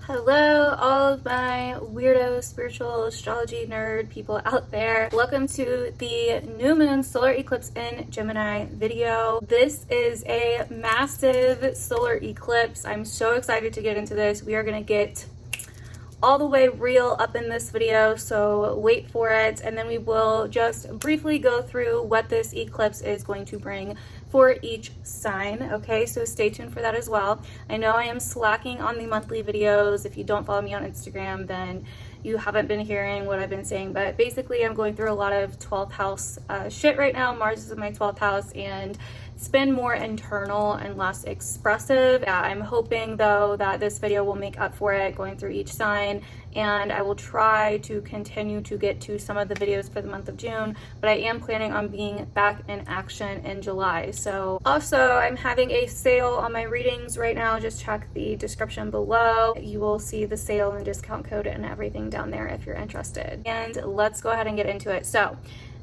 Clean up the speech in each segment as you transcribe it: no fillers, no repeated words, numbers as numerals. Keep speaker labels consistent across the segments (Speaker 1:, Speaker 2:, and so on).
Speaker 1: Hello, all of my weirdo spiritual astrology nerd people out there. Welcome to the new moon solar eclipse in Gemini video. This is a massive solar eclipse. I'm so excited to get into this. We are going to get all the way real up in this video, so wait for it, and then we will just briefly go through what this eclipse is going to bring for each sign. Okay, so stay tuned for that as well. I know I am slacking on the monthly videos. If you don't follow me on Instagram, then you haven't been hearing what I've been saying, but basically I'm going through a lot of 12th house shit right now. Mars is in my 12th house, and it's been more internal and less expressive. Yeah, I'm hoping though that this video will make up for it, going through each sign, and I will try to continue to get to some of the videos for the month of June, but I am planning on being back in action in July. So also I'm having a sale on my readings right now. Just check the description below. You will see the sale and discount code and everything down there if you're interested. And let's go ahead and get into it. So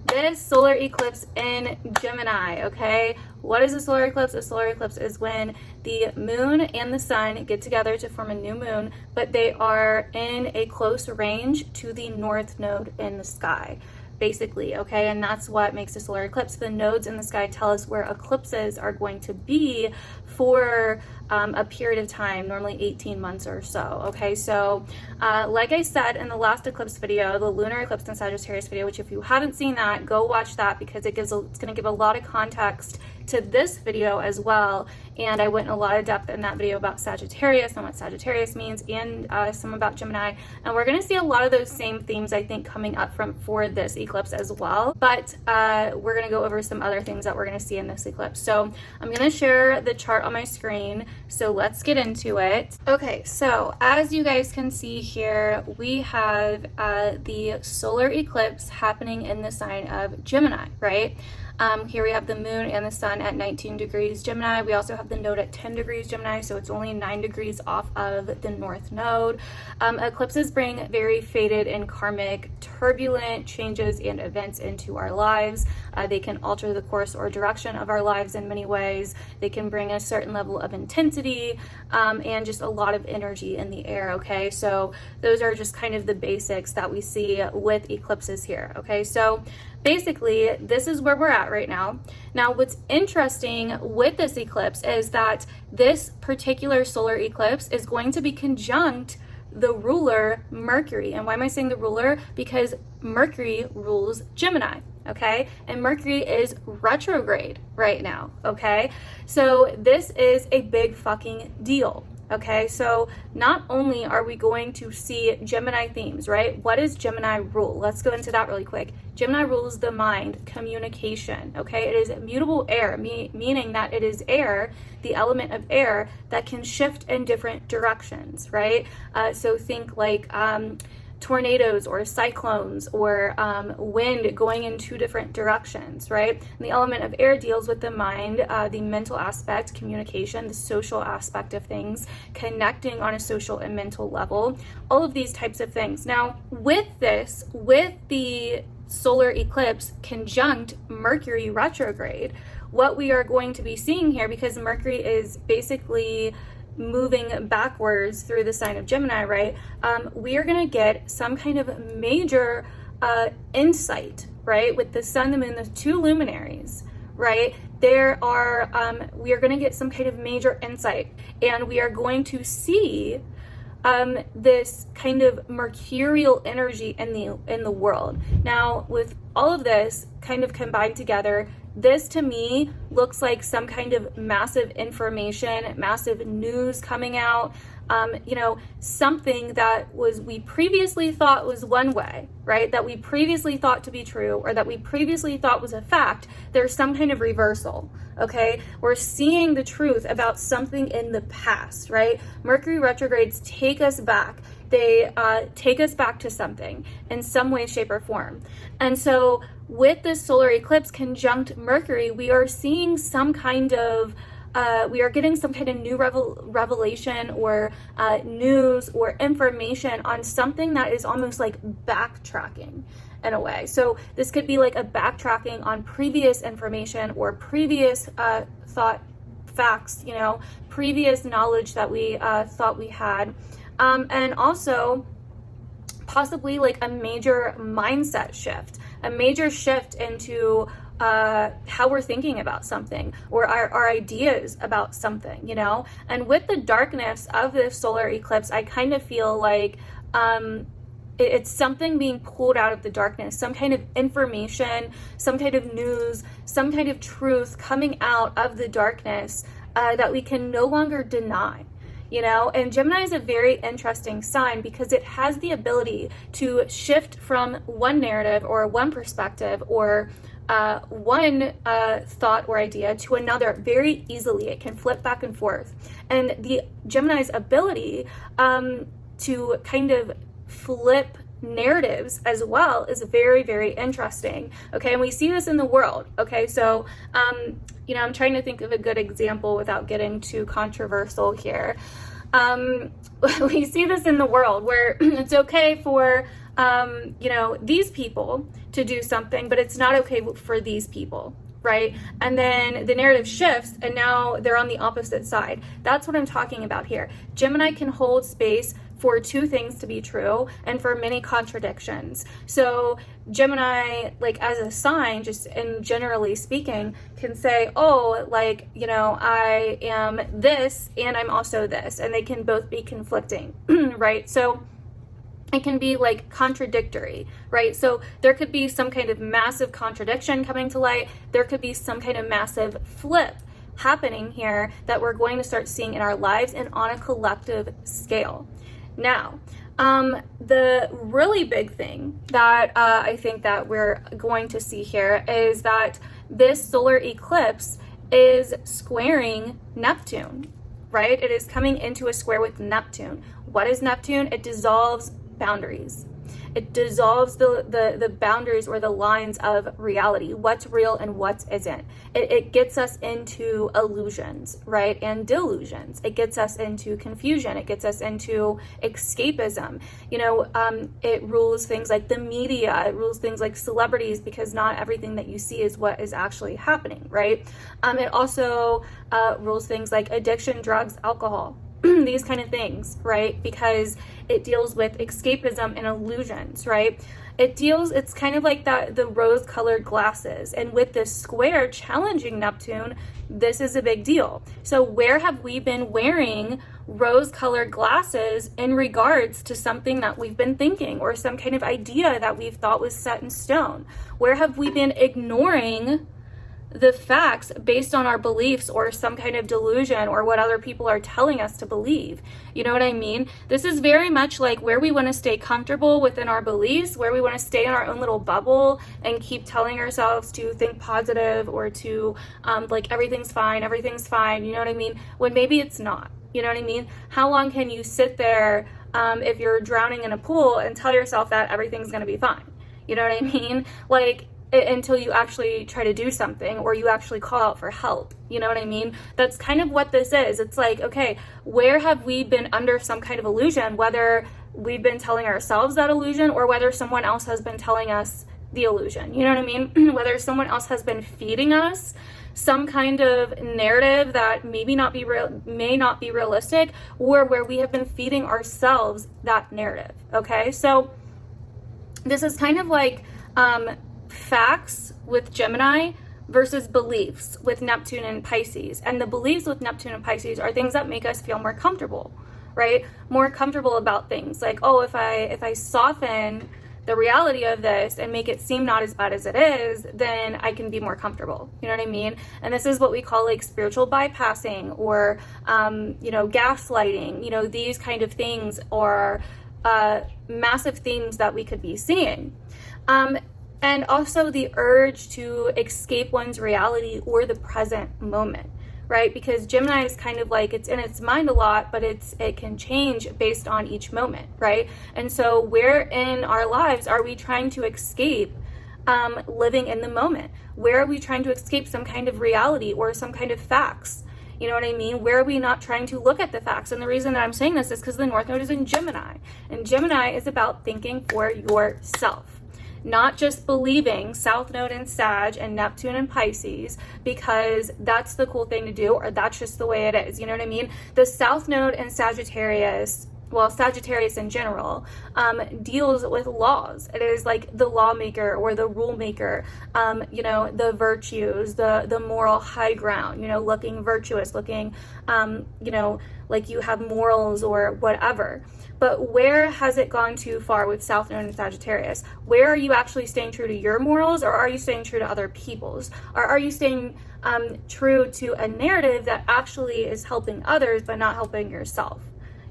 Speaker 1: this solar eclipse in Gemini, okay? What is a solar eclipse? A solar eclipse is when the moon and the sun get together to form a new moon, but they are in a close range to the north node in the sky, basically, okay? And that's what makes a solar eclipse. The nodes in the sky tell us where eclipses are going to be for a period of time, normally 18 months or so, okay? So like I said in the last eclipse video, the lunar eclipse in Sagittarius video, which if you haven't seen that, go watch that, because it's going to give a lot of context to this video as well. And I went in a lot of depth in that video about Sagittarius and what Sagittarius means, and some about Gemini, and we're going to see a lot of those same themes, I think, coming up for this eclipse as well. But we're going to go over some other things that we're going to see in this eclipse. So I'm going to share the chart on my screen, so let's get into it. Okay, so as you guys can see here, we have the solar eclipse happening in the sign of Gemini, right? Here we have the moon and the sun at 19 degrees Gemini. We also have the node at 10 degrees Gemini, so it's only 9 degrees off of the north node. Eclipses bring very fated and karmic, turbulent changes and events into our lives. They can alter the course or direction of our lives in many ways. They can bring a certain level of intensity and just a lot of energy in the air, okay? So those are just kind of the basics that we see with eclipses here, okay? So basically, this is where we're at right now. Now, what's interesting with this eclipse is that this particular solar eclipse is going to be conjunct the ruler Mercury. And why am I saying the ruler? Because Mercury rules Gemini, okay? And Mercury is retrograde right now, okay? So this is a big fucking deal. Okay, so not only are we going to see Gemini themes, right? What does Gemini rule? Let's go into that really quick. Gemini rules the mind, communication, okay? It is mutable air, meaning that it is air, the element of air, that can shift in different directions, right? So think like tornadoes or cyclones or wind going in two different directions, right? And the element of air deals with the mind, the mental aspect, communication, the social aspect of things, connecting on a social and mental level, all of these types of things. Now, with this, with the solar eclipse conjunct Mercury retrograde, what we are going to be seeing here, because Mercury is basically moving backwards through the sign of Gemini, right? We are going to get some kind of major insight, right? With the sun, the moon, the two luminaries, right? We are going to get some kind of major insight, and we are going to see this kind of mercurial energy in the world. Now, with all of this kind of combined together, this to me looks like some kind of massive information, massive news coming out, something that we previously thought was one way, right? That we previously thought to be true, or that we previously thought was a fact. There's some kind of reversal, okay? We're seeing the truth about something in the past, right? Mercury retrogrades take us back. They take us back to something in some way, shape, or form. And so with this solar eclipse conjunct Mercury, we are seeing some kind of we are getting some kind of new revelation or news or information on something that is almost like backtracking in a way. So this could be like a backtracking on previous information or previous facts, previous knowledge that we thought we had. And also possibly like a major mindset shift, a major shift into how we're thinking about something, or our ideas about something, you know? And with the darkness of this solar eclipse, I kind of feel like it's something being pulled out of the darkness, some kind of information, some kind of news, some kind of truth coming out of the darkness that we can no longer deny. You know, and Gemini is a very interesting sign because it has the ability to shift from one narrative or one perspective or one thought or idea to another very easily. It can flip back and forth. And the Gemini's ability to kind of flip narratives as well is very, very interesting. Okay, and we see this in the world. Okay, so you know, I'm trying to think of a good example without getting too controversial here. We see this in the world where it's okay for you know, these people to do something, but it's not okay for these people, right? And then the narrative shifts and now they're on the opposite side. That's what I'm talking about here. Gemini can hold space for two things to be true and for many contradictions. So Gemini, like as a sign, just in generally speaking, can say, oh, like, you know, I am this and I'm also this, and they can both be conflicting, right? So it can be like contradictory, right? So there could be some kind of massive contradiction coming to light. There could be some kind of massive flip happening here that we're going to start seeing in our lives and on a collective scale. Now, the really big thing that I think that we're going to see here is that this solar eclipse is squaring Neptune, right? It is coming into a square with Neptune. What is Neptune? It dissolves boundaries. It dissolves the boundaries or the lines of reality, what's real and what isn't. It gets us into illusions, right? And delusions. It gets us into confusion. It gets us into escapism. You know, it rules things like the media. It rules things like celebrities, because not everything that you see is what is actually happening, right? It also rules things like addiction, drugs, alcohol. These kind of things, right? Because it deals with escapism and illusions, right? It's kind of like the rose-colored glasses. And with this square challenging Neptune, this is a big deal. So where have we been wearing rose-colored glasses in regards to something that we've been thinking or some kind of idea that we've thought was set in stone? Where have we been ignoring the facts based on our beliefs or some kind of delusion or what other people are telling us to believe? You know what I mean? This is very much like where we want to stay comfortable within our beliefs, where we want to stay in our own little bubble and keep telling ourselves to think positive or to like everything's fine, you know what I mean? When maybe it's not, you know what I mean? How long can you sit there if you're drowning in a pool and tell yourself that everything's going to be fine? You know what I mean? Like, until you actually try to do something or you actually call out for help. You know what I mean? That's kind of what this is. It's like, okay, where have we been under some kind of illusion, whether we've been telling ourselves that illusion or whether someone else has been telling us the illusion? You know what I mean? Whether someone else has been feeding us some kind of narrative that may not be realistic, or where we have been feeding ourselves that narrative. Okay, so this is kind of like facts with Gemini versus beliefs with Neptune and Pisces. And the beliefs with Neptune and Pisces are things that make us feel more comfortable, right? More comfortable about things. Like, oh, if I soften the reality of this and make it seem not as bad as it is, then I can be more comfortable. You know what I mean? And this is what we call like spiritual bypassing or, you know, gaslighting. You know, these kind of things are massive themes that we could be seeing. And also the urge to escape one's reality or the present moment, right? Because Gemini is kind of like, it's in its mind a lot, but it can change based on each moment, right? And so where in our lives are we trying to escape living in the moment? Where are we trying to escape some kind of reality or some kind of facts? You know what I mean? Where are we not trying to look at the facts? And the reason that I'm saying this is because the North Node is in Gemini. And Gemini is about thinking for yourself. Not just believing South Node in Sag and Neptune and Pisces because that's the cool thing to do or that's just the way it is. You know what I mean? The South Node in Sagittarius well, Sagittarius in general, deals with laws. It is like the lawmaker or the rule maker, you know, the virtues, the moral high ground, you know, looking virtuous, looking, you know, like you have morals or whatever. But where has it gone too far with South Node and Sagittarius? Where are you actually staying true to your morals, or are you staying true to other people's? Or are you staying true to a narrative that actually is helping others but not helping yourself?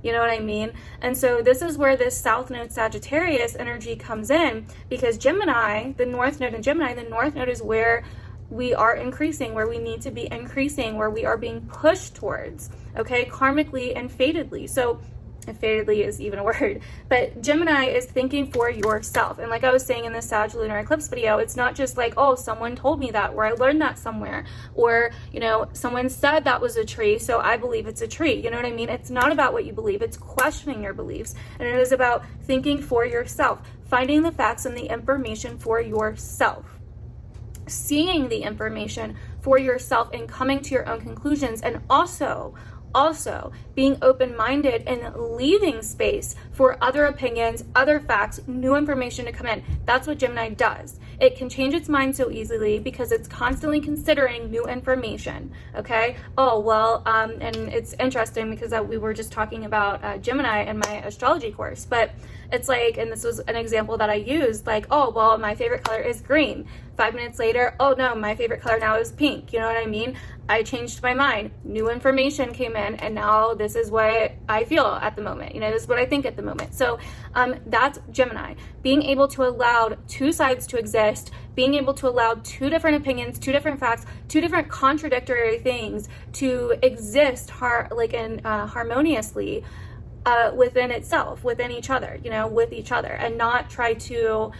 Speaker 1: You know what I mean? And so this is where this South Node Sagittarius energy comes in, because Gemini, the North Node in Gemini, the North Node is where we are increasing, where we need to be increasing, where we are being pushed towards, okay, karmically and fatedly. So if fatedly is even a word, but Gemini is thinking for yourself. And like I was saying in the Sag lunar eclipse video, it's not just like, oh, someone told me that, or I learned that somewhere, or, you know, someone said that was a tree, so I believe it's a tree. You know what I mean? It's not about what you believe, it's questioning your beliefs. And it is about thinking for yourself, finding the facts and the information for yourself, seeing the information for yourself and coming to your own conclusions, and also being open-minded and leaving space for other opinions, other facts, new information to come in. That's what Gemini does. It can change its mind so easily because it's constantly considering new information, okay? Oh, well, and it's interesting because we were just talking about Gemini in my astrology course, but it's like, and this was an example that I used, like, oh, well, my favorite color is green. 5 minutes later, oh no, my favorite color now is pink. You know what I mean? I changed my mind. New information came in, and now this is what I feel at the moment. You know, this is what I think at the moment. So that's Gemini. Being able to allow two sides to exist, being able to allow two different opinions, two different facts, two different contradictory things to exist harmoniously within itself, within each other, you know, with each other, and not try to,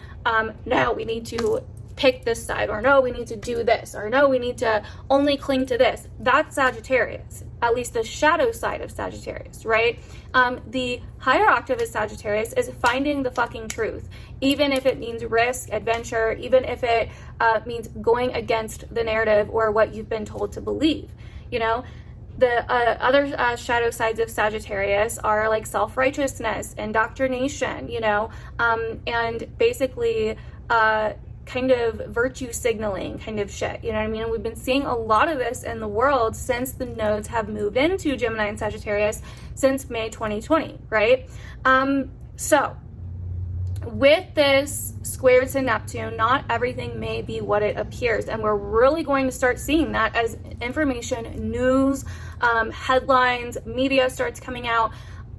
Speaker 1: no, we need to pick this side, or no, we need to do this, or no, we need to only cling to this. That's Sagittarius, at least the shadow side of Sagittarius, right? The higher octave of Sagittarius is finding the fucking truth, even if it means risk, adventure, even if it means going against the narrative or what you've been told to believe, you know? The other shadow sides of Sagittarius are like self-righteousness, indoctrination, you know, and basically kind of virtue signaling kind of shit, you know what I mean? And we've been seeing a lot of this in the world since the nodes have moved into Gemini and Sagittarius since May 2020, right? So with this squared to Neptune, not everything may be what it appears, and we're really going to start seeing that as information, news, headlines, media starts coming out.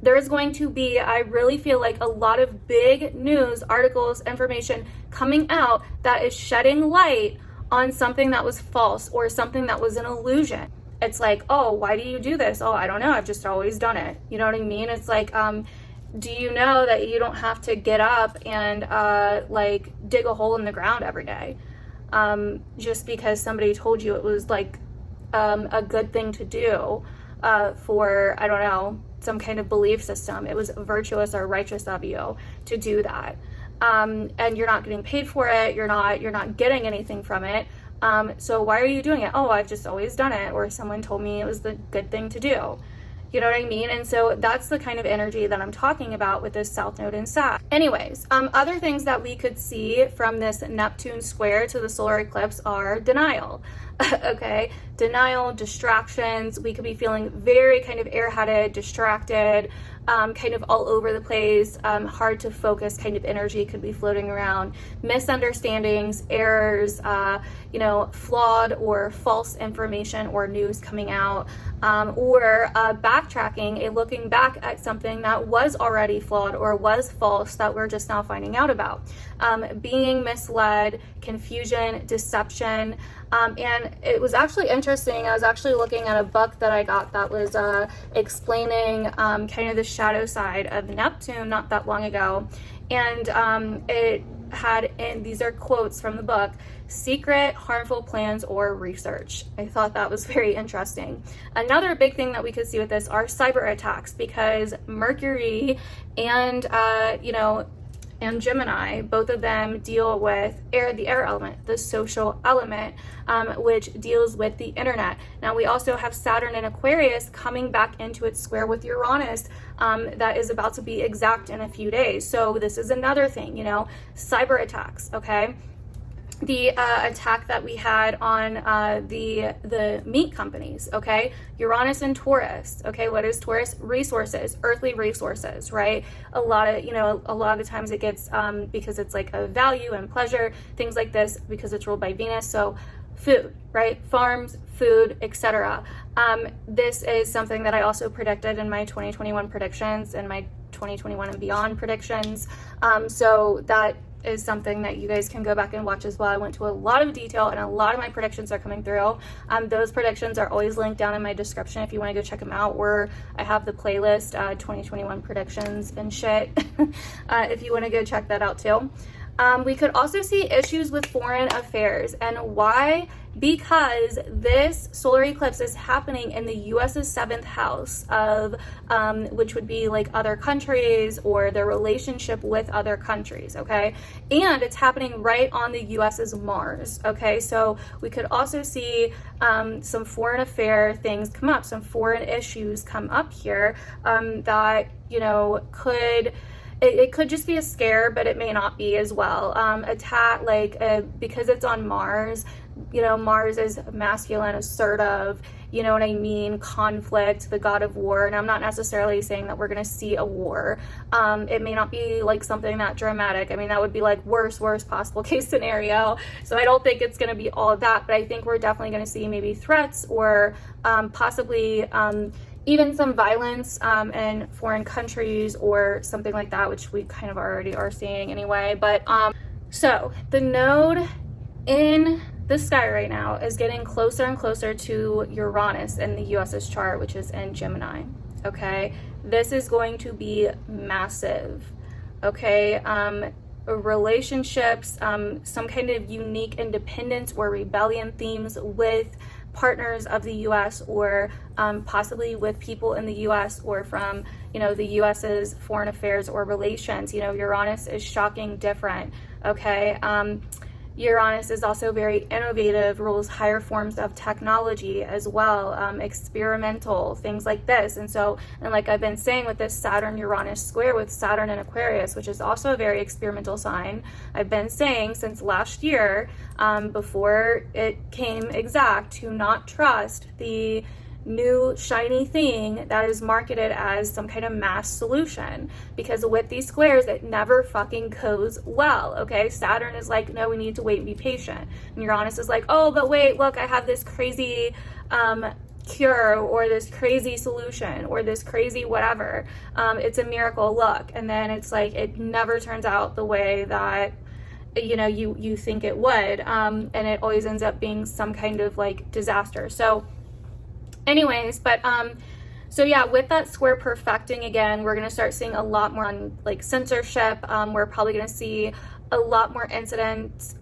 Speaker 1: There's going to be, I really feel like, a lot of big news, articles, information coming out that is shedding light on something that was false or something that was an illusion. It's like, oh, why do you do this? Oh, I don't know, I've just always done it. You know what I mean? It's like, do you know that you don't have to get up and like dig a hole in the ground every day just because somebody told you it was like a good thing to do for, I don't know, some kind of belief system. It was virtuous or righteous of you to do that. And you're not getting paid for it. You're not getting anything from it. So why are you doing it? Oh, I've just always done it, or someone told me it was the good thing to do. You know what I mean? And so that's the kind of energy that I'm talking about with this South Node in Sag. Anyways, other things that we could see from this Neptune square to the solar eclipse are denial. Okay, denial, distractions. We could be feeling very kind of airheaded, distracted, kind of all over the place, hard to focus kind of energy could be floating around, misunderstandings, errors, you know, flawed or false information or news coming out, or backtracking, looking back at something that was already flawed or was false that we're just now finding out about, being misled, confusion, deception. And it was actually interesting. I was actually looking at a book that I got that was explaining kind of the shadow side of Neptune not that long ago. And it had, and these are quotes from the book, secret, harmful plans or research. I thought that was very interesting. Another big thing that we could see with this are cyber attacks, because Mercury and, you know, and Gemini, both of them deal with air, the air element, the social element, which deals with the internet. Now we also have Saturn in Aquarius coming back into its square with Uranus, that is about to be exact in a few days. So this is another thing, you know, cyber attacks, okay? The attack that we had on the meat companies, okay? Uranus and Taurus, okay? What is Taurus? Resources, earthly resources, right? A lot of the times it gets, because it's like a value and pleasure, things like this, because it's ruled by Venus. So food, right? Farms, food, etc. This is something that I also predicted in my 2021 predictions and my 2021 and beyond predictions. So that is something that you guys can go back and watch as well. I went to a lot of detail and a lot of my predictions are coming through. Those predictions are always linked down in my description if you want to go check them out, or I have the playlist, 2021 predictions and shit, if you want to go check that out too. We could also see issues with foreign affairs. And why? Because this solar eclipse is happening in the US's 7th house of, which would be like other countries or their relationship with other countries, okay? And it's happening right on the US's Mars, okay? So we could also see some foreign affair things come up, some foreign issues come up here that, you know, it could just be a scare, but it may not be as well. Attack, because it's on Mars, you know, Mars is masculine, assertive, you know what I mean, conflict, the god of war. And I'm not necessarily saying that we're going to see a war. It may not be like something that dramatic. I mean, that would be like worst possible case scenario. So I don't think it's going to be all of that, but I think we're definitely going to see maybe threats or possibly even some violence in foreign countries or something like that, which we kind of already are seeing anyway. But so the node in the sky right now is getting closer and closer to Uranus in the US's chart, which is in Gemini, okay? This is going to be massive, okay? Relationships, some kind of unique independence or rebellion themes with partners of the US, or possibly with people in the US, or from, you know, the US's foreign affairs or relations. You know, Uranus is shocking different, okay? Uranus is also very innovative, rules higher forms of technology as well, experimental, things like this. And so, and like I've been saying with this Saturn-Uranus square with Saturn and Aquarius, which is also a very experimental sign, I've been saying since last year, before it came exact, to not trust the new shiny thing that is marketed as some kind of mass solution, because with these squares it never fucking goes well, okay? Saturn is like, no, we need to wait and be patient, and Uranus is like, oh, but wait, look, I have this crazy cure or this crazy solution or this crazy whatever, it's a miracle, look. And then it's like it never turns out the way that, you know, you think it would, and it always ends up being some kind of like disaster. So anyways, but so yeah, with that square perfecting again, we're going to start seeing a lot more on like censorship. We're probably going to see a lot more incidents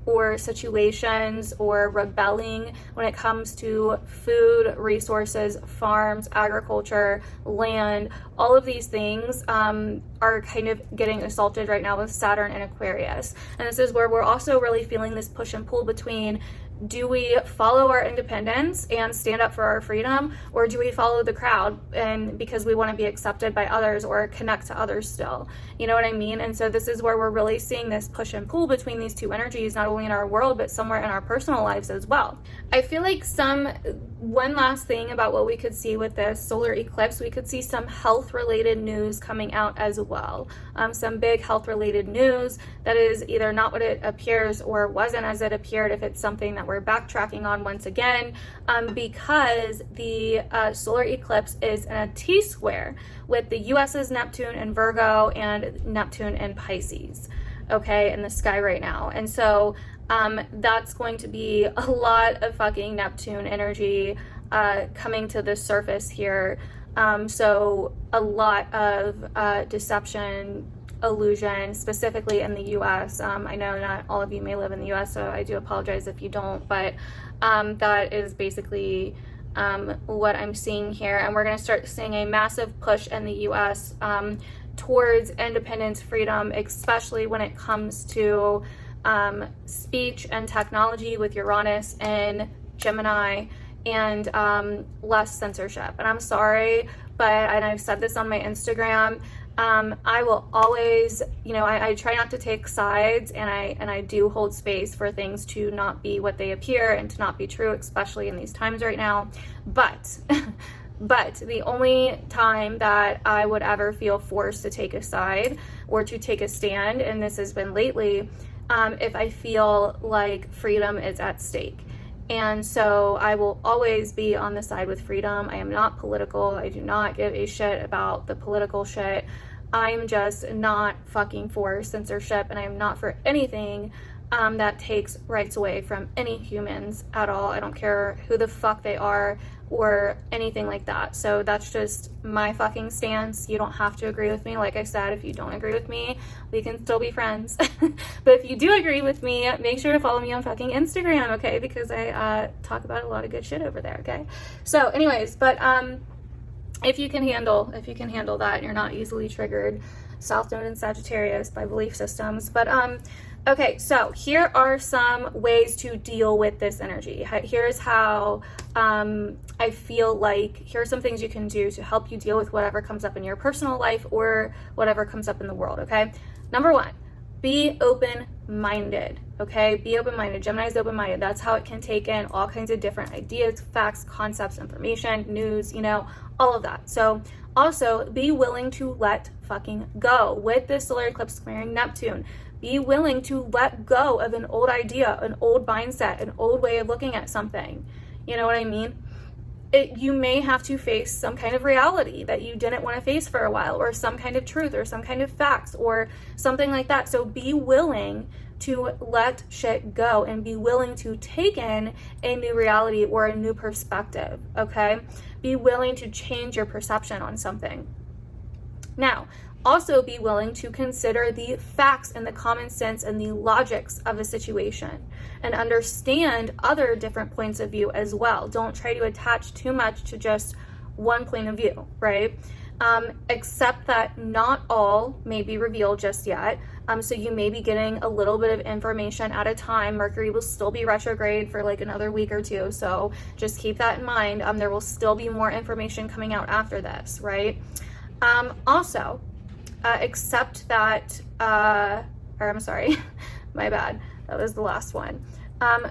Speaker 1: or situations or rebelling when it comes to food, resources, farms, agriculture, land. All of these things are kind of getting assaulted right now with Saturn and Aquarius. And this is where we're also really feeling this push and pull between, do we follow our independence and stand up for our freedom, or do we follow the crowd and because we want to be accepted by others or connect to others still? You know what I mean? And so this is where we're really seeing this push and pull between these two energies, not only in our world, but somewhere in our personal lives as well. I feel like one last thing about what we could see with this solar eclipse, we could see some health related news coming out as well. Some big health related news that is either not what it appears or wasn't as it appeared, if it's something that we're backtracking on once again, because the solar eclipse is in a T-square with the US's Neptune in Virgo and Neptune in Pisces, okay, in the sky right now. And so that's going to be a lot of fucking Neptune energy coming to the surface here. So a lot of deception, illusion, specifically in the US. I know not all of you may live in the US, so I do apologize if you don't, but that is basically what I'm seeing here. And we're going to start seeing a massive push in the US towards independence, freedom, especially when it comes to speech and technology with Uranus and Gemini, and less censorship. And I'm sorry, and I've said this on my Instagram, I will always, I try not to take sides, and I do hold space for things to not be what they appear and to not be true, especially in these times right now. But the only time that I would ever feel forced to take a side or to take a stand, and this has been lately, if I feel like freedom is at stake. And so I will always be on the side with freedom. I am not political. I do not give a shit about the political shit. I'm just not fucking for censorship, and I am not for anything that takes rights away from any humans at all. I don't care who the fuck they are or anything like that. So that's just my fucking stance. You don't have to agree with me. Like I said, if you don't agree with me, we can still be friends. But if you do agree with me, make sure to follow me on fucking Instagram, okay? Because I talk about a lot of good shit over there, okay? So anyways, but if you can handle that and you're not easily triggered, South Node in Sagittarius by belief systems. But okay, so here are some ways to deal with this energy. Here's how I feel like, here are some things you can do to help you deal with whatever comes up in your personal life or whatever comes up in the world, okay? Number one, be open-minded, okay? Be open-minded. Gemini is open-minded. That's how it can take in all kinds of different ideas, facts, concepts, information, news, all of that. So also be willing to let fucking go. With this solar eclipse squaring Neptune, be willing to let go of an old idea, an old mindset, an old way of looking at something. You know what I mean? You may have to face some kind of reality that you didn't want to face for a while, or some kind of truth, or some kind of facts, or something like that. So be willing to let shit go and be willing to take in a new reality or a new perspective, okay? Be willing to change your perception on something. Now, also be willing to consider the facts and the common sense and the logics of a situation and understand other different points of view as well. Don't try to attach too much to just one point of view, right? Except that not all may be revealed just yet. So you may be getting a little bit of information at a time. Mercury will still be retrograde for like another week or two. So just keep that in mind. There will still be more information coming out after this, right? Also, accept that, or I'm sorry, my bad. That was the last one.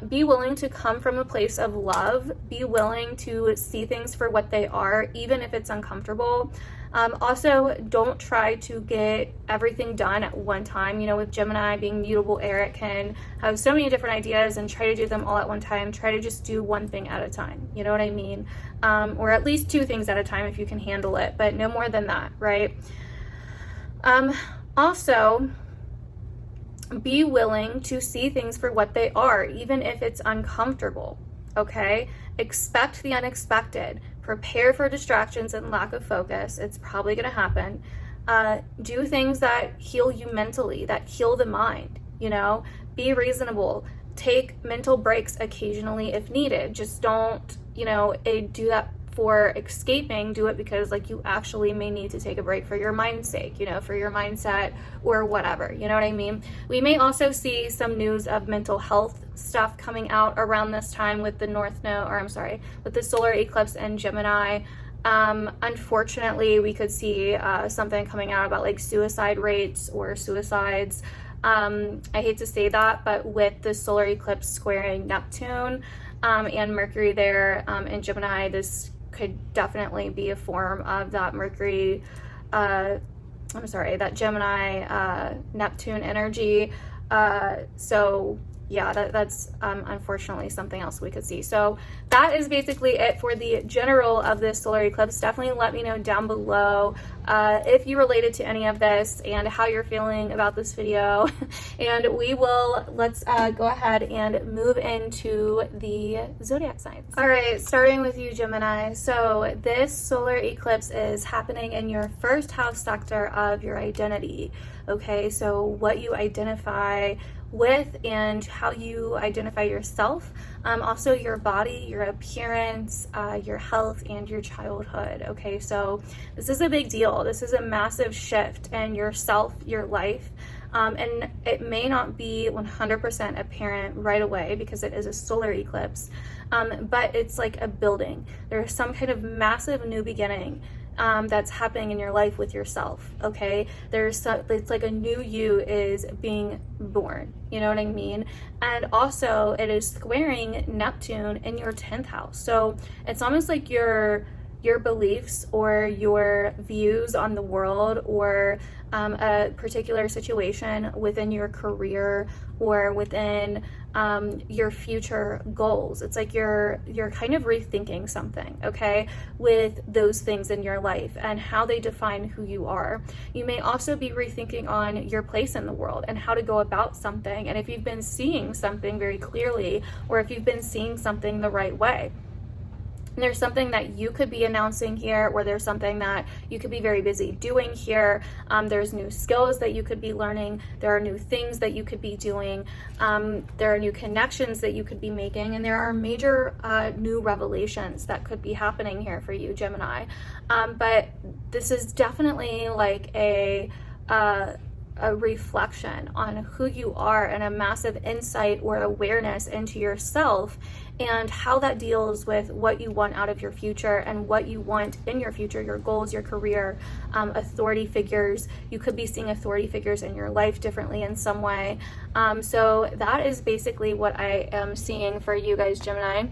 Speaker 1: Be willing to come from a place of love. Be willing to see things for what they are, even if it's uncomfortable. Also, don't try to get everything done at one time. With Gemini being mutable air, it can have so many different ideas and try to do them all at one time. Try to just do one thing at a time. You know what I mean? Or at least two things at a time if you can handle it, but no more than that, right? Also, be willing to see things for what they are, even if it's uncomfortable, okay? Expect the unexpected. Prepare for distractions and lack of focus. It's probably going to happen. Do things that heal you mentally, that heal the mind, Be reasonable. Take mental breaks occasionally if needed. Just don't, do that for escaping. Do it because you actually may need to take a break for your mind's sake, for your mindset or whatever, you know what I mean? We may also see some news of mental health stuff coming out around this time with the with the solar eclipse in Gemini. Unfortunately, we could see something coming out about suicide rates or suicides. I hate to say that, but with the solar eclipse squaring Neptune and Mercury there in Gemini, this could definitely be a form of that Mercury, that Gemini Neptune energy. So yeah, that's unfortunately something else we could see. So that is basically it for the general of this solar eclipse. Definitely let me know down below if you related to any of this and how you're feeling about this video. And let's go ahead and move into the zodiac signs. All right, starting with you, Gemini. So this solar eclipse is happening in your first house sector of your identity. Okay, so what you identify with and how you identify yourself. Also your body, your appearance, your health, and your childhood. Okay, so this is a big deal. This is a massive shift in yourself, your life. And it may not be 100% apparent right away because it is a solar eclipse, but it's like a building. There's some kind of massive new beginning that's happening in your life with yourself. Okay, it's like a new you is being born, you know what I mean? And also it is squaring Neptune in your 10th house, so it's almost like your beliefs or your views on the world, or a particular situation within your career or within your future goals. It's like you're kind of rethinking something, okay, with those things in your life and how they define who you are. You may also be rethinking on your place in the world and how to go about something, and if you've been seeing something very clearly, or if you've been seeing something the right way. There's something that you could be announcing here, or there's something that you could be very busy doing here. There's new skills that you could be learning. There are new things that you could be doing. There are new connections that you could be making, and there are major new revelations that could be happening here for you, Gemini. But this is definitely like a reflection on who you are, and a massive insight or awareness into yourself and how that deals with what you want out of your future and what you want in your future, your goals, your career, authority figures. You could be seeing authority figures in your life differently in some way. So that is basically what I am seeing for you guys, Gemini.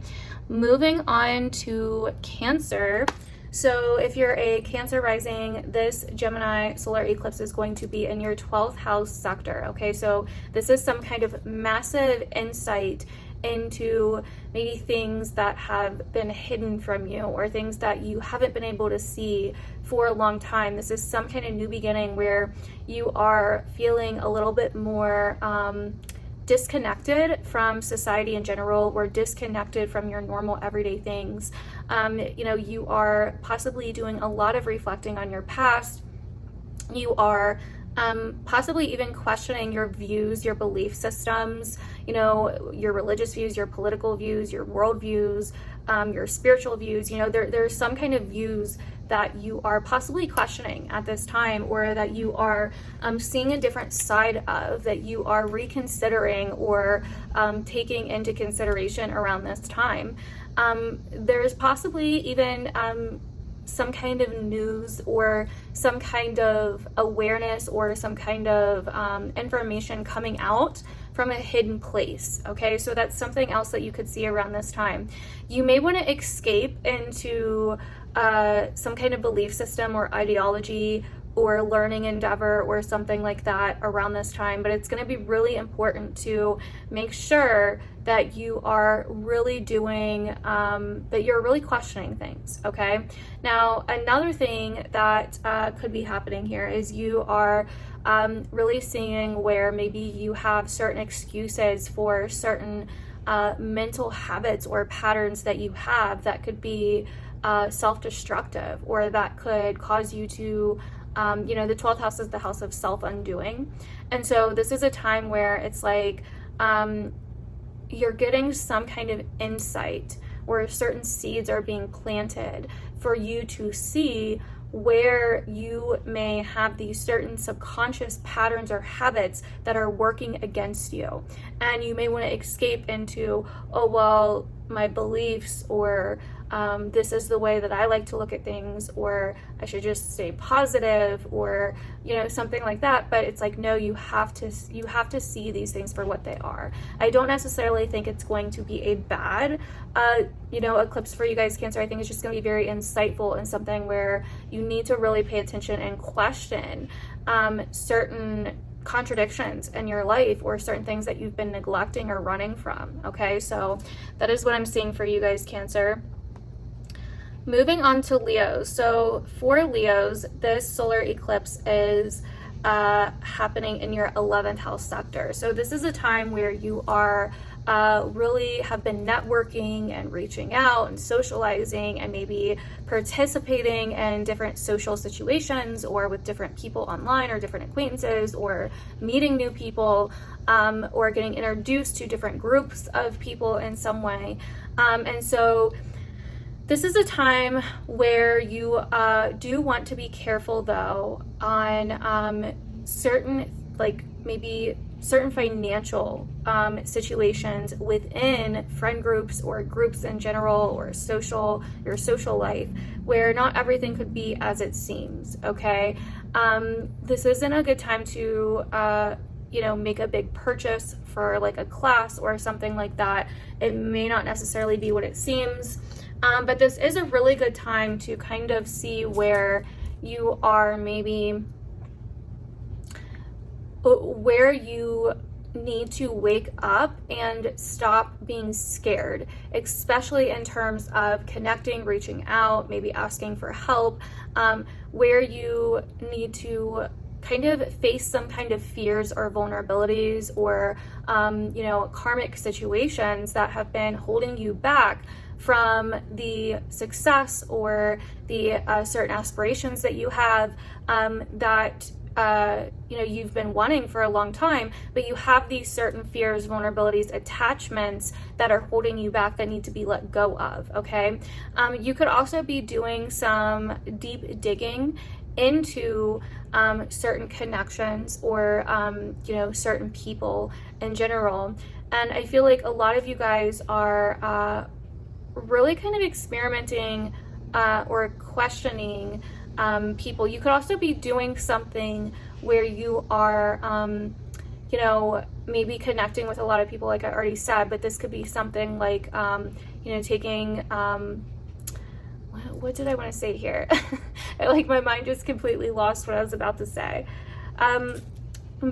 Speaker 1: Moving on to Cancer. So if you're a Cancer rising, this Gemini solar eclipse is going to be in your 12th house sector. Okay, so this is some kind of massive insight into maybe things that have been hidden from you, or things that you haven't been able to see for a long time. This is some kind of new beginning where you are feeling a little bit more disconnected from society in general, or disconnected from your normal everyday things. You know, you are possibly doing a lot of reflecting on your past. You are possibly even questioning your views, your belief systems, you know, your religious views, your political views, your world views, your spiritual views. You know, there's some kind of views that you are possibly questioning at this time, or that you are seeing a different side of, that you are reconsidering or taking into consideration around this time. There's possibly even some kind of news, or some kind of awareness, or some kind of information coming out from a hidden place. Okay, so that's something else that you could see around this time. You may want to escape into some kind of belief system or ideology or learning endeavor or something like that around this time, but it's going to be really important to make sure that you are really doing, that you're really questioning things, okay? Now, another thing that could be happening here is you are really seeing where maybe you have certain excuses for certain mental habits or patterns that you have that could be self-destructive, or that could cause you to you know, the 12th house is the house of self-undoing. And so this is a time where it's like you're getting some kind of insight, or certain seeds are being planted for you to see where you may have these certain subconscious patterns or habits that are working against you. And you may want to escape into, oh, well, my beliefs, or this is the way that I like to look at things, or I should just stay positive, or, you know, something like that. But it's like, no, you have to see these things for what they are. I don't necessarily think it's going to be a bad, you know, eclipse for you guys, Cancer. I think it's just going to be very insightful, and something where you need to really pay attention and question certain contradictions in your life, or certain things that you've been neglecting or running from. Okay, so that is what I'm seeing for you guys, Cancer. Moving on to Leos. So for Leos, this solar eclipse is happening in your 11th house sector. So this is a time where you are really have been networking and reaching out and socializing and maybe participating in different social situations or with different people online or different acquaintances or meeting new people, or getting introduced to different groups of people in some way. And so this is a time where you do want to be careful though on certain, like maybe certain financial situations within friend groups or groups in general, or your social life, where not everything could be as it seems. Okay, this isn't a good time to make a big purchase for like a class or something like that. It may not necessarily be what it seems, but this is a really good time to kind of see where you are, maybe where you need to wake up and stop being scared, especially in terms of connecting, reaching out, maybe asking for help, where you need to kind of face some kind of fears or vulnerabilities or karmic situations that have been holding you back from the success or the certain aspirations that you have, that you've been wanting for a long time, but you have these certain fears, vulnerabilities, attachments that are holding you back that need to be let go of. Okay, you could also be doing some deep digging into certain connections or certain people in general, and I feel like a lot of you guys are really kind of experimenting or questioning people. You could also be doing something where you are maybe connecting with a lot of people, like I already said, but this could be something like taking what did I want to say here? Like my mind just completely lost what I was about to say.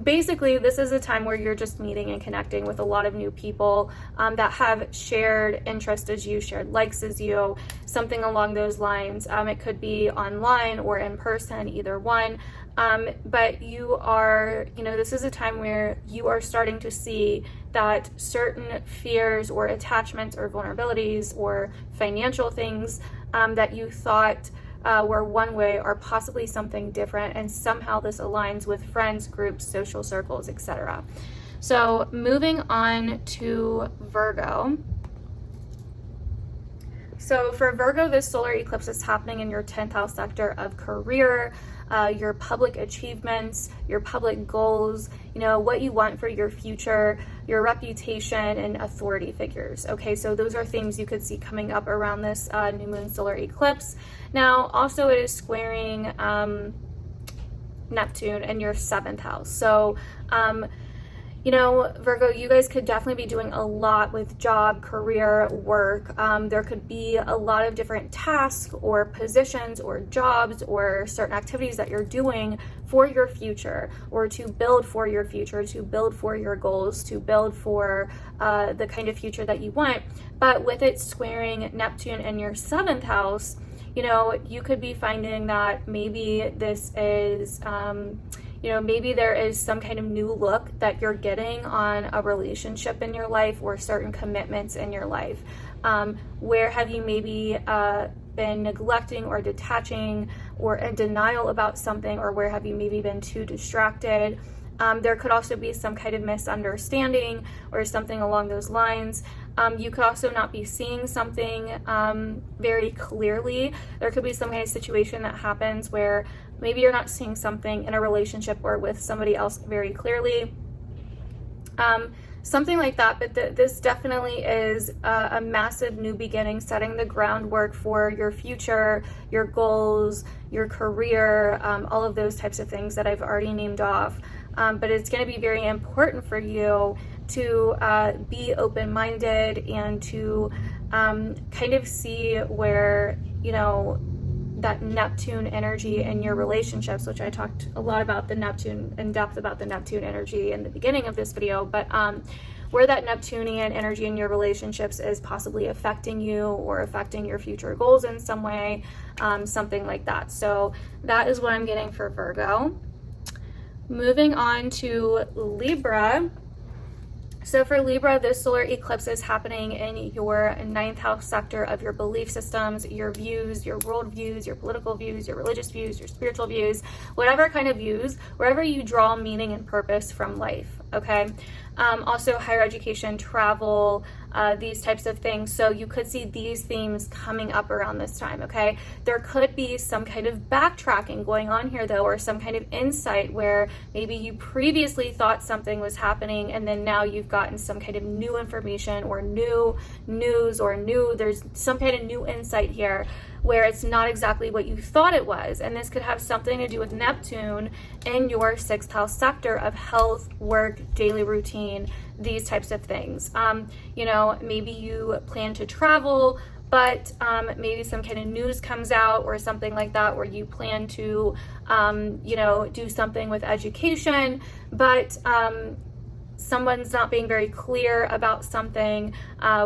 Speaker 1: Basically, this is a time where you're just meeting and connecting with a lot of new people that have shared interest as you, shared likes as you, something along those lines. It could be online or in person, either one. But you are, this is a time where you are starting to see that certain fears or attachments or vulnerabilities or financial things that you thought were one way are possibly something different, and somehow this aligns with friends, groups, social circles, etc. So moving on to Virgo. So for Virgo, this solar eclipse is happening in your 10th house sector of career, your public achievements, your public goals, what you want for your future, your reputation, and authority figures. Okay, so those are things you could see coming up around this new moon solar eclipse. Now, also it is squaring Neptune in your 7th house. So, Virgo, you guys could definitely be doing a lot with job, career, work. There could be a lot of different tasks or positions or jobs or certain activities that you're doing for your future, or to build for your future, to build for your goals, to build for the kind of future that you want. But with it squaring Neptune in your 7th house, you could be finding that maybe this is maybe there is some kind of new look that you're getting on a relationship in your life or certain commitments in your life. Where have you maybe been neglecting or detaching or in denial about something, or where have you maybe been too distracted? There could also be some kind of misunderstanding or something along those lines. You could also not be seeing something very clearly. There could be some kind of situation that happens where maybe you're not seeing something in a relationship or with somebody else very clearly. Something like that, but this definitely is a massive new beginning, setting the groundwork for your future, your goals, your career, all of those types of things that I've already named off. But it's going to be very important for you to be open-minded and to kind of see where, that Neptune energy in your relationships, which I talked a lot about the Neptune, in depth about the Neptune energy in the beginning of this video, but where that Neptunian energy in your relationships is possibly affecting you or affecting your future goals in some way, something like that. So that is what I'm getting for Virgo. Moving on to Libra. So for Libra, this solar eclipse is happening in your 9th house sector of your belief systems, your views, your world views, your political views, your religious views, your spiritual views, whatever kind of views, wherever you draw meaning and purpose from life, okay? Also higher education, travel, these types of things. So you could see these themes coming up around this time, okay? There could be some kind of backtracking going on here though, or some kind of insight where maybe you previously thought something was happening and then now you've gotten some kind of new information or new news or there's some kind of new insight here where it's not exactly what you thought it was. And this could have something to do with Neptune in your 6th house sector of health, work, daily routine, these types of things. You know, maybe you plan to travel, but maybe some kind of news comes out or something like that where you plan to, you know, do something with education, but someone's not being very clear about something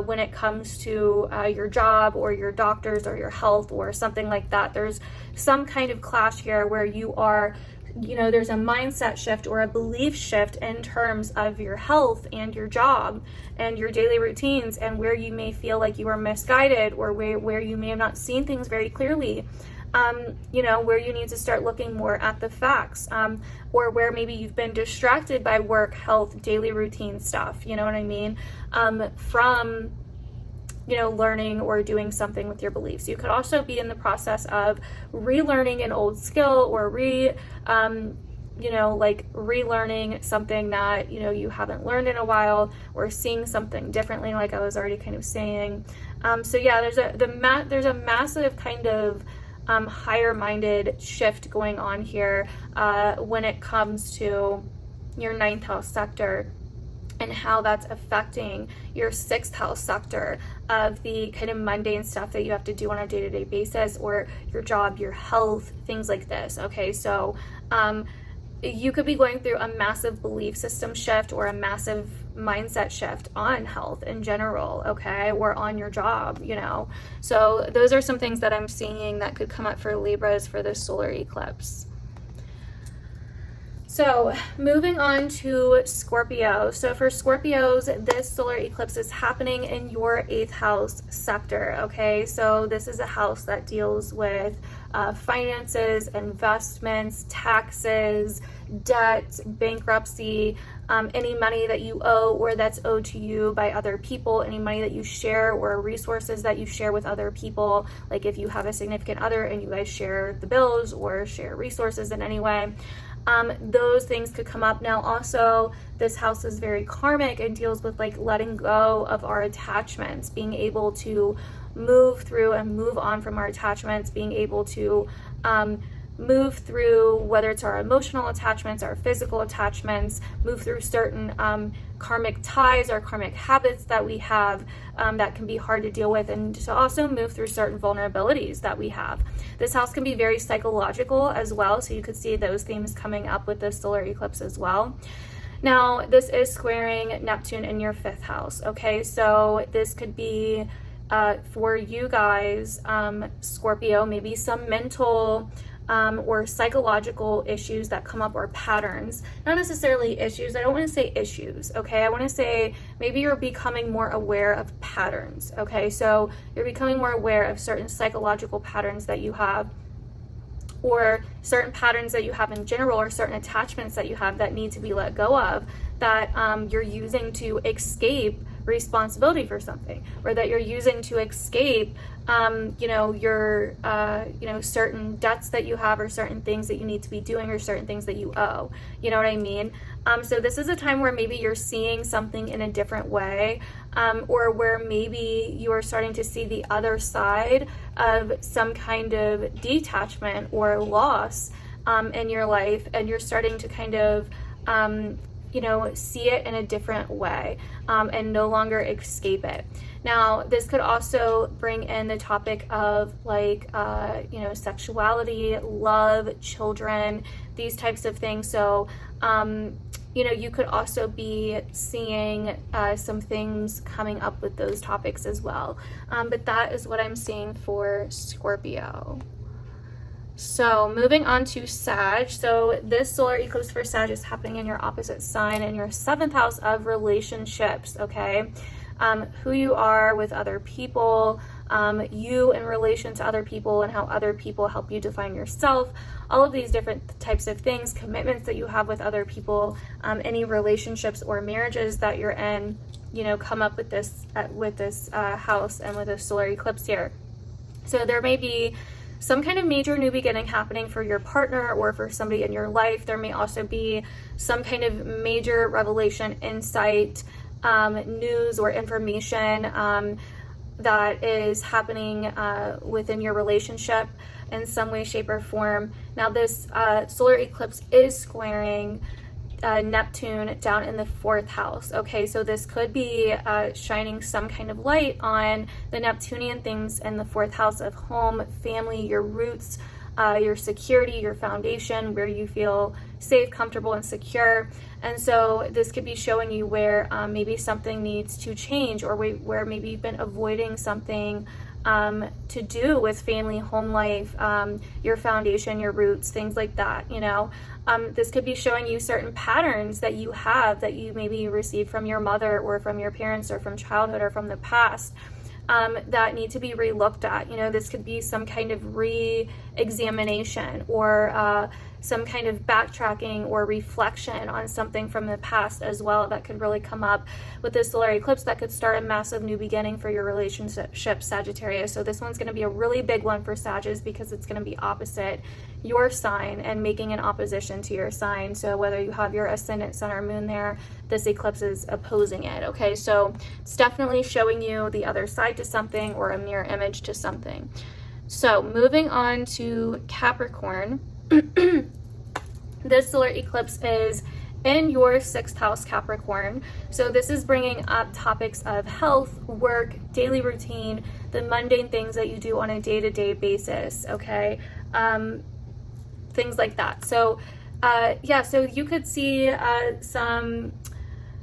Speaker 1: when it comes to your job or your doctors or your health or something like that. There's some kind of clash here where you are, you know, there's a mindset shift or a belief shift in terms of your health and your job and your daily routines, and where you may feel like you are misguided or where you may have not seen things very clearly. You know, where you need to start looking more at the facts, or where maybe you've been distracted by work, health, daily routine stuff, you know what I mean, from, you know, learning or doing something with your beliefs. You could also be in the process of relearning an old skill or you know, like relearning something that, you know, you haven't learned in a while, or seeing something differently, like I was already kind of saying. So yeah, there's a massive kind of higher minded shift going on here when it comes to your 9th house sector and how that's affecting your 6th house sector of the kind of mundane stuff that you have to do on a day-to-day basis, or your job, your health, things like this. Okay, so you could be going through a massive belief system shift or a massive mindset shift on health in general, okay, or on your job, you know. So those are some things that I'm seeing that could come up for Libras for this solar eclipse. So moving on to Scorpio. So for Scorpios, this solar eclipse is happening in your 8th house sector, okay? So this is a house that deals with finances, investments, taxes, debt, bankruptcy, any money that you owe or that's owed to you by other people, any money that you share or resources that you share with other people, like if you have a significant other and you guys share the bills or share resources in any way. Those things could come up. Now also, this house is very karmic and deals with like letting go of our attachments, being able to move through and move on from our attachments, being able to move through, whether it's our emotional attachments, our physical attachments, move through certain karmic ties or karmic habits that we have that can be hard to deal with, and to also move through certain vulnerabilities that we have. This house can be very psychological as well, so you could see those themes coming up with this solar eclipse as well. Now, this is squaring Neptune in your 5th house, okay? So this could be for you guys, Scorpio, maybe some mental or psychological issues that come up, or patterns. Not necessarily issues. I don't want to say issues, okay? I want to say maybe you're becoming more aware of patterns, okay? So you're becoming more aware of certain psychological patterns that you have, or certain patterns that you have in general, or certain attachments that you have that need to be let go of, that you're using to escape responsibility for something, or that you're using to escape you know, your you know, certain debts that you have, or certain things that you need to be doing, or certain things that you owe, you know what I mean? So this is a time where maybe you're seeing something in a different way, or where maybe you are starting to see the other side of some kind of detachment or loss in your life, and you're starting to kind of you know, see it in a different way, and no longer escape it. Now, this could also bring in the topic of like, you know, sexuality, love, children, these types of things. So, you know, you could also be seeing some things coming up with those topics as well. But that is what I'm seeing for Scorpio. So moving on to Sag. So this solar eclipse for Sag is happening in your opposite sign in your 7th house of relationships, okay? Who you are with other people, you in relation to other people and how other people help you define yourself, all of these different types of things, commitments that you have with other people, any relationships or marriages that you're in, you know, come up with this house and with this solar eclipse here. So there may be some kind of major new beginning happening for your partner or for somebody in your life. There may also be some kind of major revelation, insight, news or information that is happening within your relationship in some way, shape, or form. Now this solar eclipse is squaring Neptune down in the 4th house. Okay, so this could be shining some kind of light on the Neptunian things in the 4th house of home, family, your roots, your security, your foundation, where you feel safe, comfortable, and secure. And so this could be showing you where maybe something needs to change, or where maybe you've been avoiding something to do with family, home life, your foundation, your roots, things like that, you know. This could be showing you certain patterns that you have that you maybe received from your mother or from your parents or from childhood or from the past that need to be re-looked at. You know, this could be some kind of re-examination or some kind of backtracking or reflection on something from the past as well that could really come up with this solar eclipse that could start a massive new beginning for your relationship, Sagittarius. So this one's going to be a really big one for Sagittarius because it's going to be opposite your sign and making an opposition to your sign. So whether you have your ascendant, sun, or moon there, this eclipse is opposing it. Okay, so it's definitely showing you the other side to something or a mirror image to something. So moving on to Capricorn. This solar eclipse is in your 6th house, Capricorn. So this is bringing up topics of health, work, daily routine, the mundane things that you do on a day-to-day basis, okay? Things like that. So yeah, so you could see some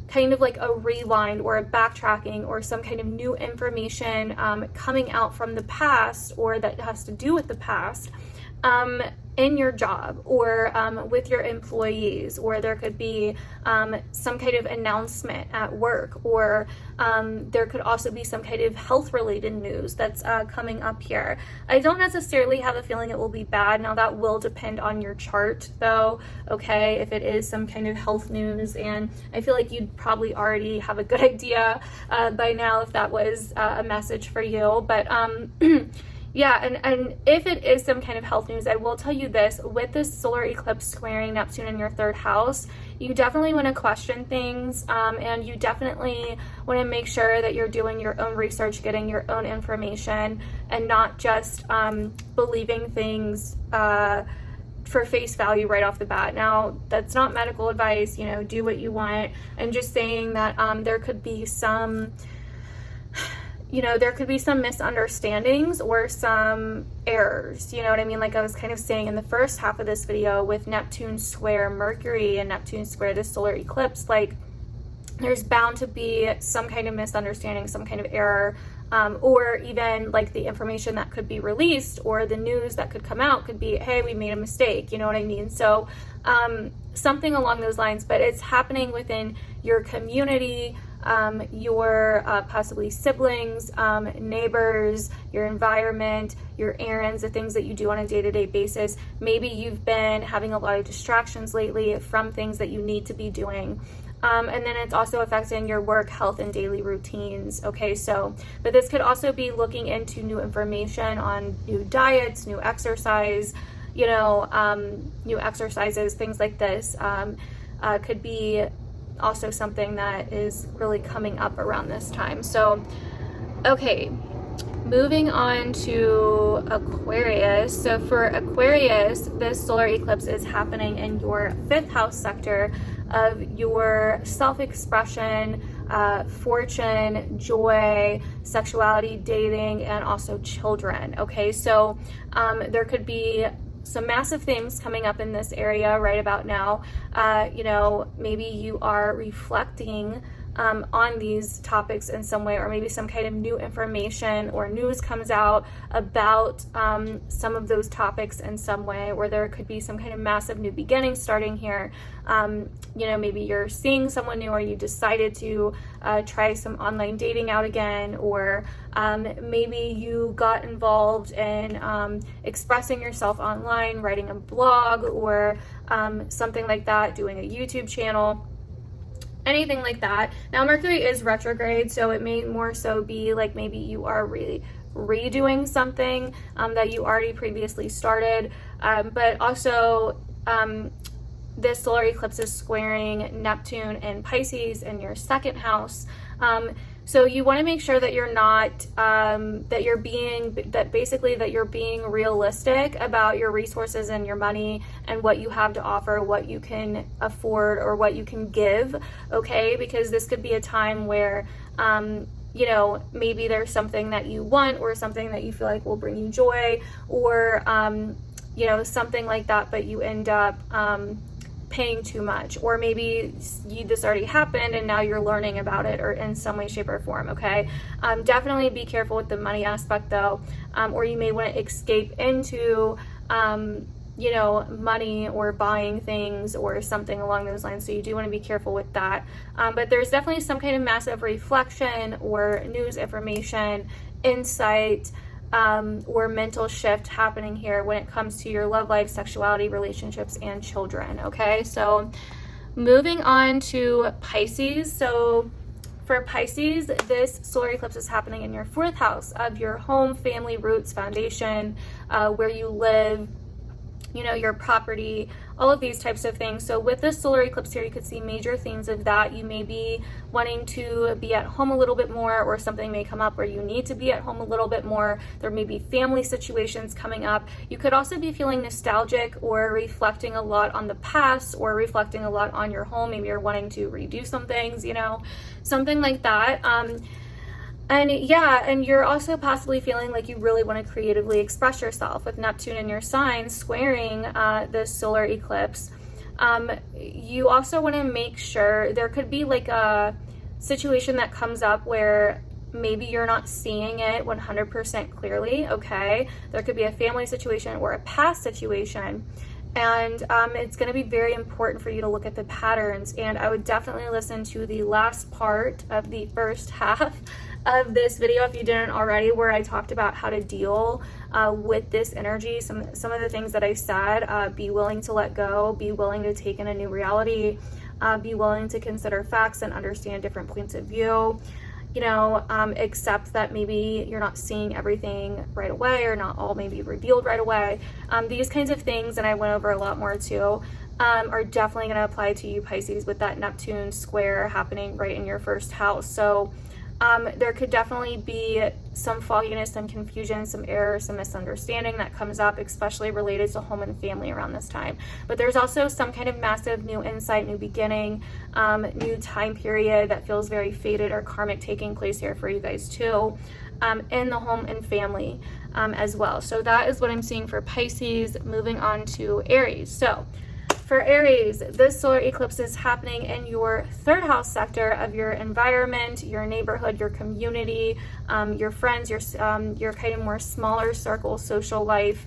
Speaker 1: kind of like a rewind or a backtracking or some kind of new information coming out from the past or that has to do with the past in your job or with your employees, or there could be some kind of announcement at work, or there could also be some kind of health related news that's coming up here. I don't necessarily have a feeling it will be bad. Now that will depend on your chart though, okay, if it is some kind of health news, and I feel like you'd probably already have a good idea by now if that was a message for you, but yeah, and if it is some kind of health news, I will tell you this, with this solar eclipse squaring Neptune in your 3rd house, you definitely want to question things, and you definitely want to make sure that you're doing your own research, getting your own information, and not just believing things for face value right off the bat. Now, that's not medical advice, you know, do what you want. I'm just saying that there could be some misunderstandings or some errors, you know what I mean? Like I was kind of saying in the first half of this video with Neptune square Mercury and Neptune square this solar eclipse, like there's bound to be some kind of misunderstanding, some kind of error, or even like the information that could be released or the news that could come out could be, hey, we made a mistake, you know what I mean? So something along those lines, but it's happening within your community, your possibly siblings, neighbors, your environment, your errands, the things that you do on a day-to-day basis. Maybe you've been having a lot of distractions lately from things that you need to be doing. And then it's also affecting your work, health, and daily routines. Okay, so, but this could also be looking into new information on new diets, new exercise, you know, new exercises, things like this. Could be also something that is really coming up around this time. So, okay, moving on to Aquarius. So for Aquarius, this solar eclipse is happening in your 5th house sector of your self-expression, fortune, joy, sexuality, dating, and also children. Okay, so there could be some massive things coming up in this area right about now. You know, maybe you are reflecting on these topics in some way, or maybe some kind of new information or news comes out about some of those topics in some way, or there could be some kind of massive new beginning starting here. You know, maybe you're seeing someone new, or you decided to try some online dating out again, or maybe you got involved in expressing yourself online, writing a blog, or something like that, doing a YouTube channel, anything like that. Now Mercury is retrograde, so it may more so be like maybe you are really redoing something that you already previously started, but also this solar eclipse is squaring Neptune and Pisces in your second house. So you want to make sure that you're not, that you're being realistic about your resources and your money and what you have to offer, what you can afford, or what you can give, okay? Because this could be a time where, you know, maybe there's something that you want, or something that you feel like will bring you joy, or, you know, something like that, but you end up, paying too much, or maybe this already happened and now you're learning about it, or in some way, shape, or form, okay? Definitely be careful with the money aspect though, or you may want to escape into you know, money or buying things or something along those lines, so you do want to be careful with that. But there's definitely some kind of massive reflection or news information, insight, or mental shift happening here when it comes to your love life, sexuality, relationships, and children, okay? So moving on to Pisces. So for Pisces, this solar eclipse is happening in your 4th house of your home, family, roots, foundation, where you live, you know, your property, all of these types of things. So with this solar eclipse here, you could see major themes of that. You may be wanting to be at home a little bit more, or something may come up where you need to be at home a little bit more. There may be family situations coming up. You could also be feeling nostalgic, or reflecting a lot on the past, or reflecting a lot on your home. Maybe you're wanting to redo some things, you know, something like that. And yeah, and you're also possibly feeling like you really want to creatively express yourself with Neptune in your sign squaring this solar eclipse. You also want to make sure, there could be like a situation that comes up where maybe you're not seeing it 100% clearly, okay? There could be a family situation or a past situation. And it's going to be very important for you to look at the patterns. And I would definitely listen to the last part of the first half of this video, if you didn't already, where I talked about how to deal with this energy. Some of the things that I said, be willing to let go, be willing to take in a new reality, be willing to consider facts and understand different points of view. You know, accept that maybe you're not seeing everything right away, or not all maybe revealed right away. These kinds of things, and I went over a lot more too, are definitely going to apply to you, Pisces, with that Neptune square happening right in your 1st house. So there could definitely be some fogginess, some confusion, some error, some misunderstanding that comes up, especially related to home and family around this time. But there's also some kind of massive new insight, new beginning, new time period that feels very fated or karmic taking place here for you guys too, in the home and family as well. So that is what I'm seeing for Pisces. Moving on to Aries. So for Aries, this solar eclipse is happening in your 3rd house sector of your environment, your neighborhood, your community, your friends, your kind of more smaller circle social life,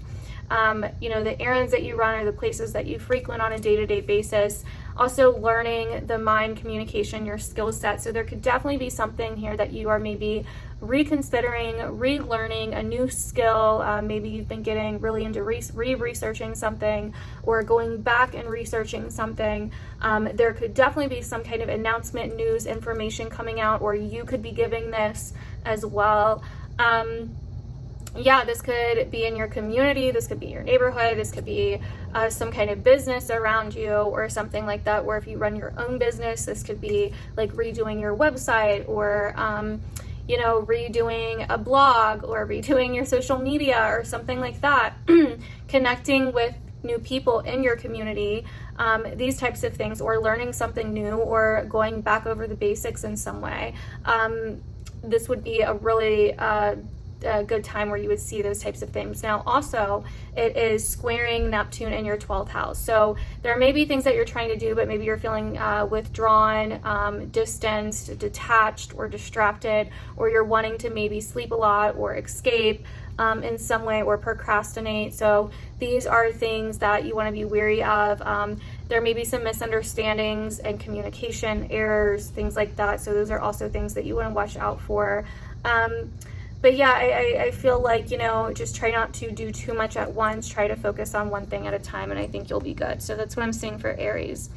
Speaker 1: you know, the errands that you run, or the places that you frequent on a day-to-day basis. Also learning the mind, communication, your skill set. So there could definitely be something here that you are maybe reconsidering, relearning a new skill. Maybe you've been getting really into researching something, or going back and researching something. There could definitely be some kind of announcement, news, information coming out, or you could be giving this as well. Yeah, this could be in your community, this could be your neighborhood, this could be some kind of business around you, or something like that, where if you run your own business, this could be like redoing your website, or you know, redoing a blog, or redoing your social media, or something like that. Connecting with new people in your community, these types of things, or learning something new, or going back over the basics in some way. This would be a really a good time where you would see those types of things. Now, also, it is squaring Neptune in your 12th house. So there may be things that you're trying to do, but maybe you're feeling withdrawn, distanced, detached, or distracted, or you're wanting to maybe sleep a lot or escape in some way, or procrastinate. So these are things that you want to be wary of. There may be some misunderstandings and communication errors, things like that. So those are also things that you want to watch out for. But yeah, I feel like, you know, just try not to do too much at once. Try to focus on one thing at a time, and I think you'll be good. So that's what I'm seeing for Aries.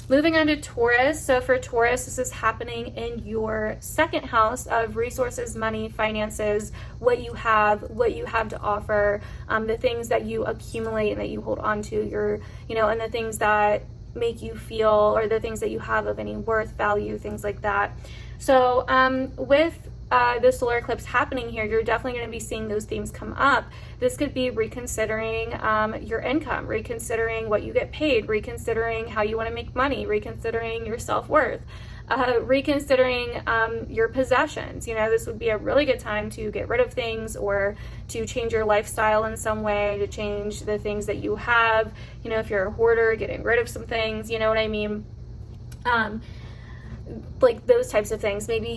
Speaker 1: Moving on to Taurus. So for Taurus, this is happening in your second house of resources, money, finances, what you have to offer, the things that you accumulate and that you hold on to, and the things that make you feel, or the things that you have of any worth, value, things like that. So with the solar eclipse happening here, you're definitely going to be seeing those themes come up. This could be reconsidering your income, reconsidering what you get paid, reconsidering how you want to make money, reconsidering your self-worth, reconsidering your possessions. You know, this would be a really good time to get rid of things, or to change your lifestyle in some way, to change the things that you have. You know, if you're a hoarder, getting rid of some things, you know what I mean? Like those types of things. Maybe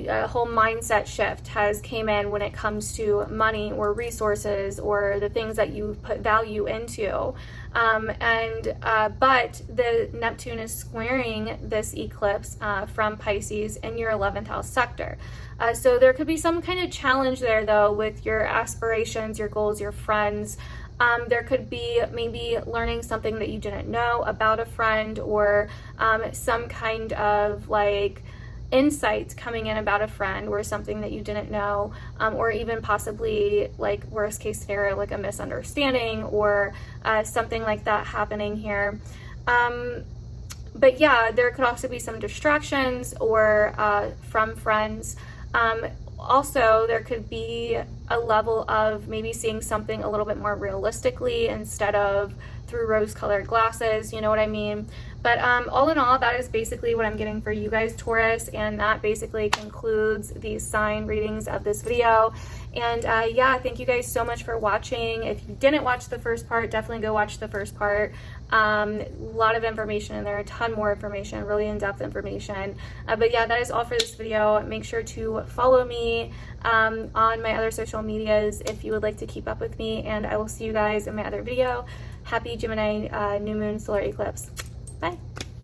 Speaker 1: a whole mindset shift has came in when it comes to money or resources, or the things that you put value into. But the Neptune is squaring this eclipse from Pisces in your 11th house sector. So there could be some kind of challenge there, though, with your aspirations, your goals, your friends. There could be maybe learning something that you didn't know about a friend, or some kind of like insights coming in about a friend, or something that you didn't know, or even possibly, like, worst case scenario, like a misunderstanding, or something like that happening here. But yeah, there could also be some distractions, or from friends. Also, there could be a level of maybe seeing something a little bit more realistically instead of through rose-colored glasses, you know what I mean? But all in all, that is basically what I'm getting for you guys, Taurus, and that basically concludes the sign readings of this video. And yeah, thank you guys so much for watching. If you didn't watch the first part, definitely go watch the first part. A lot of information in there, a ton more information, really in-depth information. But yeah, that is all for this video. Make sure to follow me on my other social medias if you would like to keep up with me, and I will see you guys in my other video. Happy Gemini new moon solar eclipse.